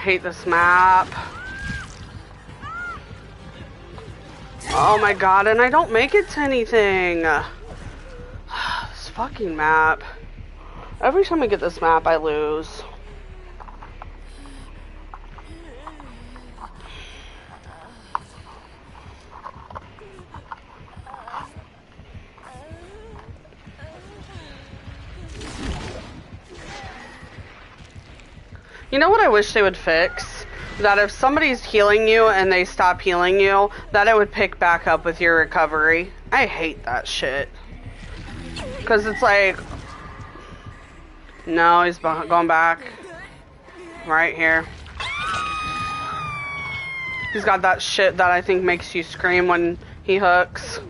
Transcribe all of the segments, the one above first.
Hate this map. Oh my god, and I don't make it to anything. This fucking map. Every time I get this map, I lose. You know what I wish they would fix? That if somebody's healing you and they stop healing you, that it would pick back up with your recovery. I hate that shit. Because it's like... No, he's going back. Right here. He's got that shit that I think makes you scream when he hooks.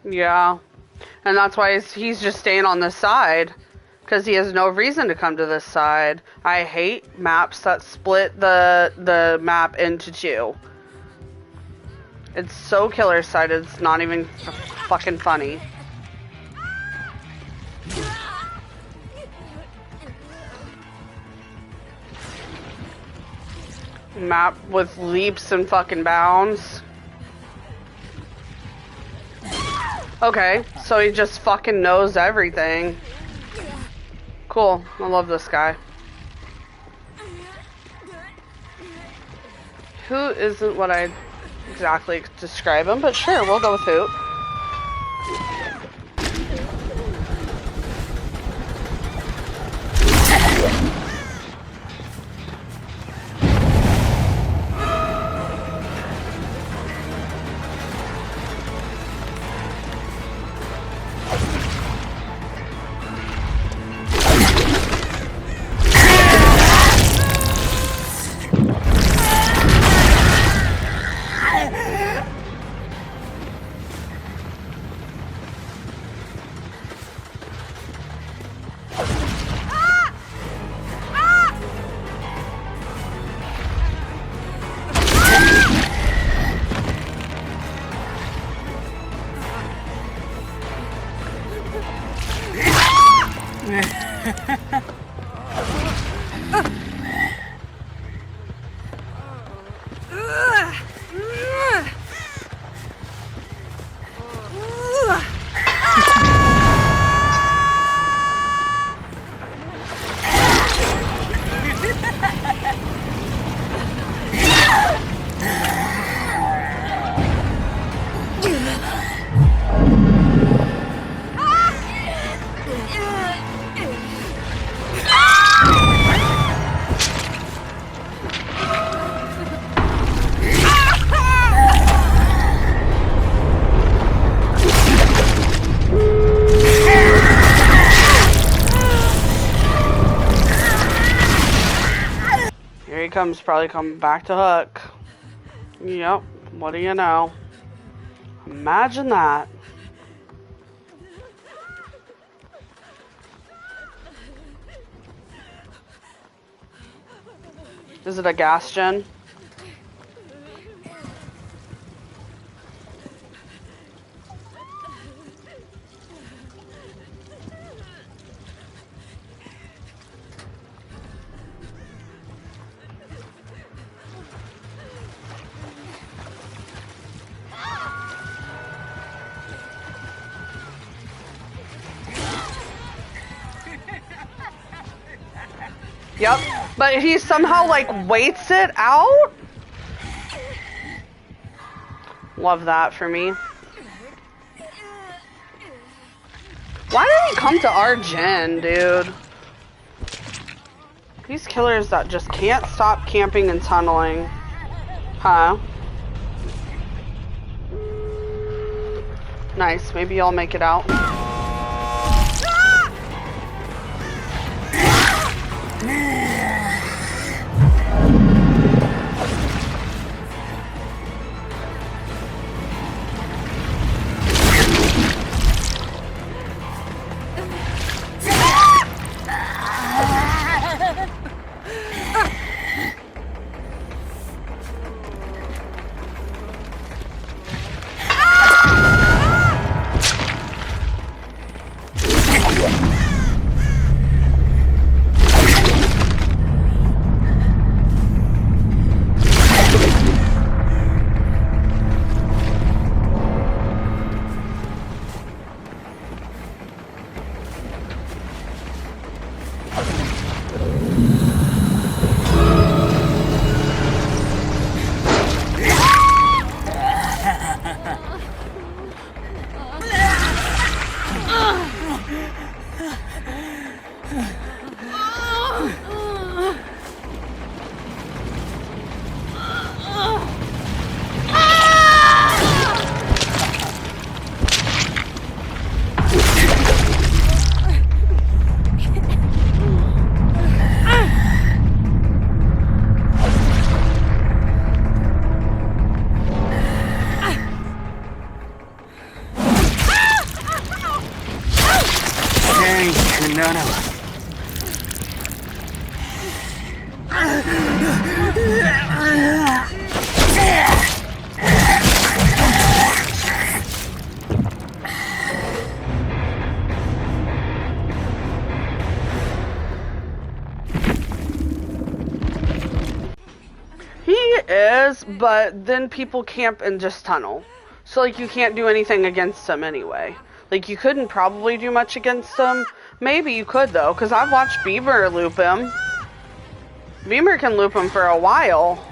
Yeah. And that's why he's just staying on this side. Because he has no reason to come to this side. I hate maps that split the map into two. It's so killer-sided, it's not even fucking funny. Map with leaps and fucking bounds. Okay, so he just fucking knows everything. Cool, I love this guy. Who isn't what I exactly describe him, but sure, we'll go with Hoot. Comes probably coming back to Hook. Yep, what do you know? Imagine that. Is it a gas gen? Yep, but he somehow, like, waits it out? Love that for me. Why did he come to our gen, dude? These killers that just can't stop camping and tunneling. Huh? Nice, maybe I'll make it out. is, but then people camp and just tunnel. So, like, you can't do anything against them anyway. Like, you couldn't probably do much against them. Maybe you could, though, because I've watched Beamer loop him. Beamer can loop him for a while.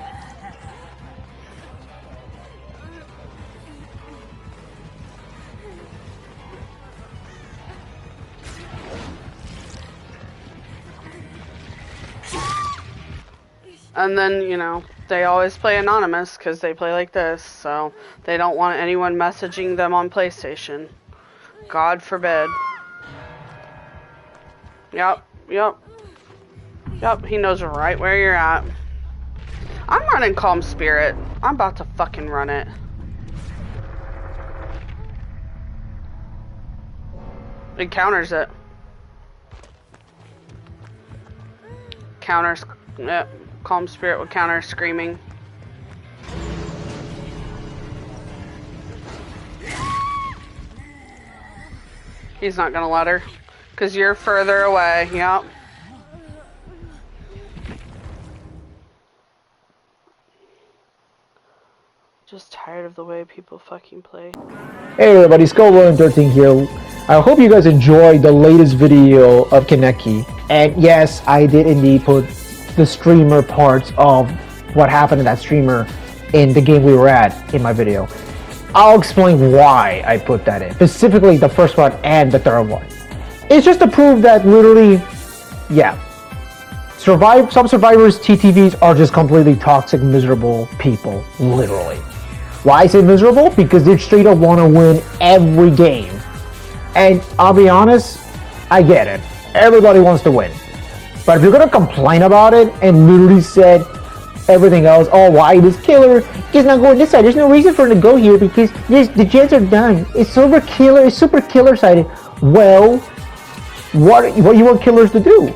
And then, you know, they always play anonymous because they play like this, so they don't want anyone messaging them on PlayStation. God forbid. Yep, he knows right where you're at. I'm running Calm Spirit. I'm about to fucking run it. It counters it. Counters, yep. Calm Spirit would counter screaming. He's not gonna let her. Because you're further away, yep. Just tired of the way people fucking play. Hey everybody, Skull13 here. I hope you guys enjoyed the latest video of Kaneki. And yes, I did indeed put the streamer parts of what happened to that streamer in the game we were at in my video. I'll explain why I put that in, specifically the first one and the third one. It's just to prove that literally, yeah, some survivors, TTVs are just completely toxic, miserable people, literally. Why I say miserable? Because they straight up want to win every game. And I'll be honest, I get it. Everybody wants to win. But if you're gonna complain about it and literally said everything else, oh, why this killer is not going this side? There's no reason for him to go here because the gens are done. It's super killer sided. Well, what you want killers to do?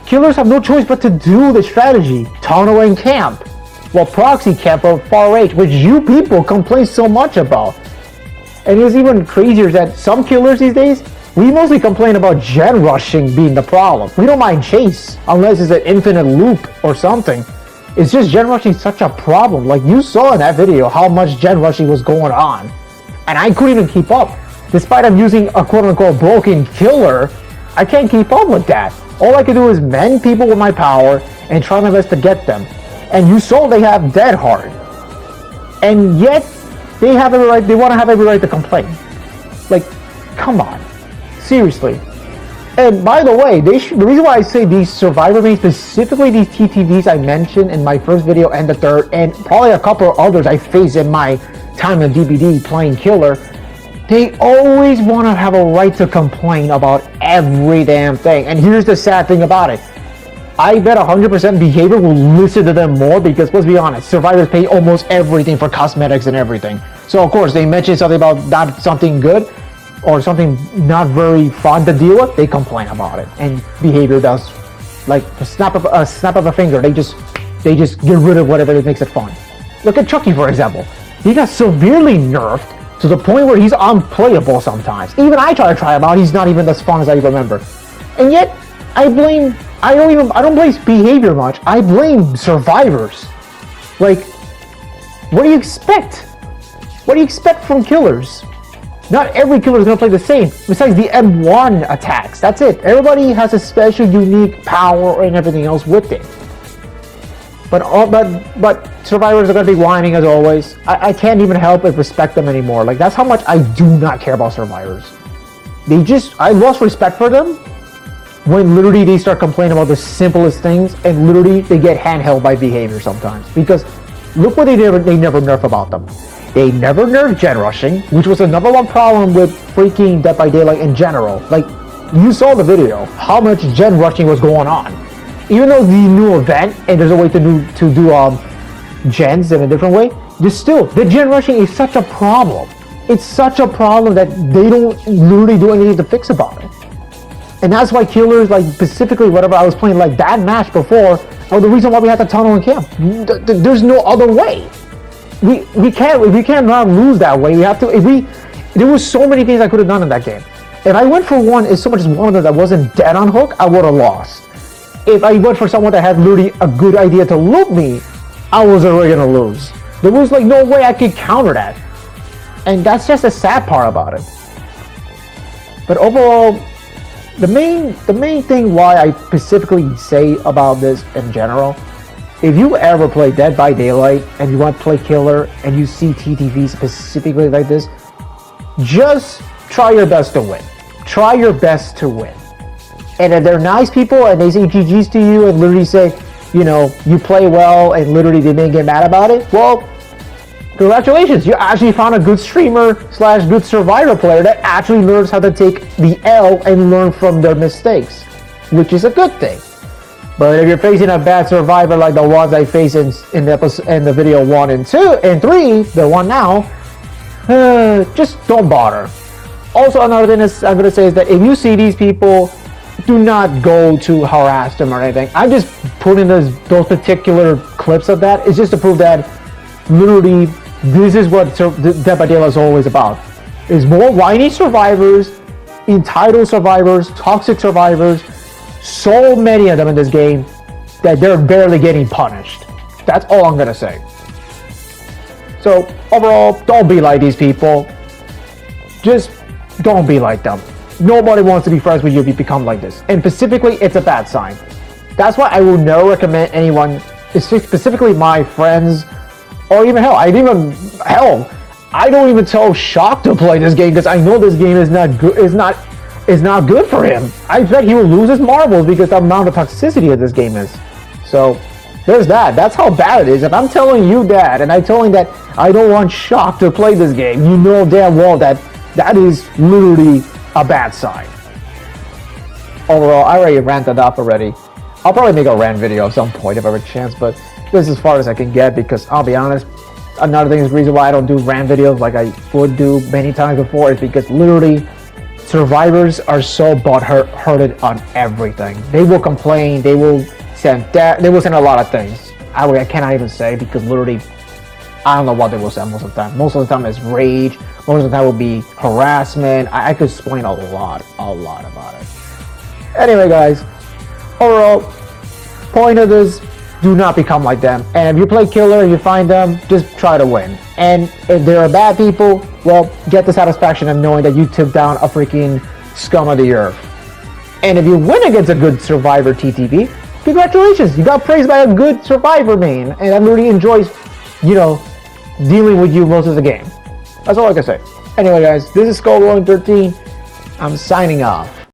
Killers have no choice but to do the strategy, tunnel and camp. Well, proxy camp for far range, which you people complain so much about. And it's even crazier that some killers these days, we mostly complain about gen rushing being the problem. We don't mind chase, unless it's an infinite loop or something. It's just gen rushing such a problem. Like you saw in that video how much gen rushing was going on. And I couldn't even keep up. Despite I'm using a quote-unquote broken killer, I can't keep up with that. All I can do is mend people with my power and try my best to get them. And you saw they have dead hard. And yet, they have every right, they want to have every right to complain. Like, come on. Seriously. And by the way, the reason why I say these survivor mains, specifically these TTVs I mentioned in my first video and the third, and probably a couple of others I faced in my time in DBD playing killer, they always want to have a right to complain about every damn thing. And here's the sad thing about it. I bet 100% behavior will listen to them more because, let's be honest, survivors pay almost everything for cosmetics and everything. So of course, they mention something about not something good or something not very fun to deal with, they complain about it. And behavior does, like a snap of a finger, they just get rid of whatever makes it fun. Look at Chucky, for example. He got severely nerfed to the point where he's unplayable sometimes. Even I try him out, he's not even as fun as I remember. And yet, I don't blame behavior much. I blame survivors. Like, what do you expect? What do you expect from killers? Not every killer is gonna play the same. Besides the M1 attacks, that's it. Everybody has a special, unique power and everything else with it. But survivors are gonna be whining as always. I can't even help but respect them anymore. Like, that's how much I do not care about survivors. I lost respect for them when literally they start complaining about the simplest things and literally they get handheld by behavior sometimes. Because look what they never nerf about them. They never nerfed gen rushing, which was the #1 problem with freaking Dead by Daylight in general. Like, you saw the video, how much gen rushing was going on. Even though the new event, and there's a way to do gens in a different way, the gen rushing is such a problem. It's such a problem that they don't literally do anything to fix about it. And that's why killers, like specifically whatever I was playing, like that match before, are the reason why we had to tunnel and camp. There's no other way. We can't not lose that way. We have to. There was so many things I could have done in that game. If I went for one, as so much as one of them that wasn't dead on hook, I would have lost. If I went for someone that had literally a good idea to loop me, I was already gonna lose. There was like no way I could counter that. And that's just the sad part about it. But overall, the main thing why I specifically say about this in general, if you ever play Dead by Daylight and you want to play Killer and you see TTV specifically like this, just try your best to win. Try your best to win. And if they're nice people and they say GG's to you and literally say, you know, you play well and literally they didn't get mad about it, well, congratulations, you actually found a good streamer / good survivor player that actually learns how to take the L and learn from their mistakes, which is a good thing. But if you're facing a bad survivor like the ones I face in the video 1 and 2 and 3, the one now, just don't bother. Also, another thing is I'm gonna say is that if you see these people, do not go to harass them or anything. I'm just putting those particular clips of that. It's just to prove that literally this is what Dead by Daylight is always about. Is more whiny survivors, entitled survivors, toxic survivors, so many of them in this game that they're barely getting punished. That's all I'm gonna say. So overall, don't be like these people. Just don't be like them. Nobody wants to be friends with you if you become like this. And specifically, it's a bad sign. That's why I will never recommend anyone, specifically my friends, or even I don't even tell Shock to play this game because I know this game is not good. Is not good for him. I bet he will lose his marbles because the amount of toxicity of this game is. So there's that. That's how bad it is. If I'm telling you that, and I'm telling that I don't want Shock to play this game, you know damn well that that is literally a bad sign. Overall, I already ranted up already. I'll probably make a rant video at some point if I have a chance, but this is as far as I can get because I'll be honest, another thing is the reason why I don't do rant videos like I would do many times before is because literally survivors are so butthurted on everything. They will complain, they will send a lot of things. I cannot even say because literally I don't know what they will say most of the time. Most of the time it's rage, most of the time will be harassment. I could explain a lot about it. Anyway guys, overall, point of this, do not become like them. And if you play Killer and you find them, just try to win. And if there are bad people, well, get the satisfaction of knowing that you took down a freaking scum of the earth. And if you win against a good survivor TTV, congratulations, you got praised by a good survivor main. And that really enjoys, you know, dealing with you most of the game. That's all I can say. Anyway guys, this is Skull Rolling 13. I'm signing off.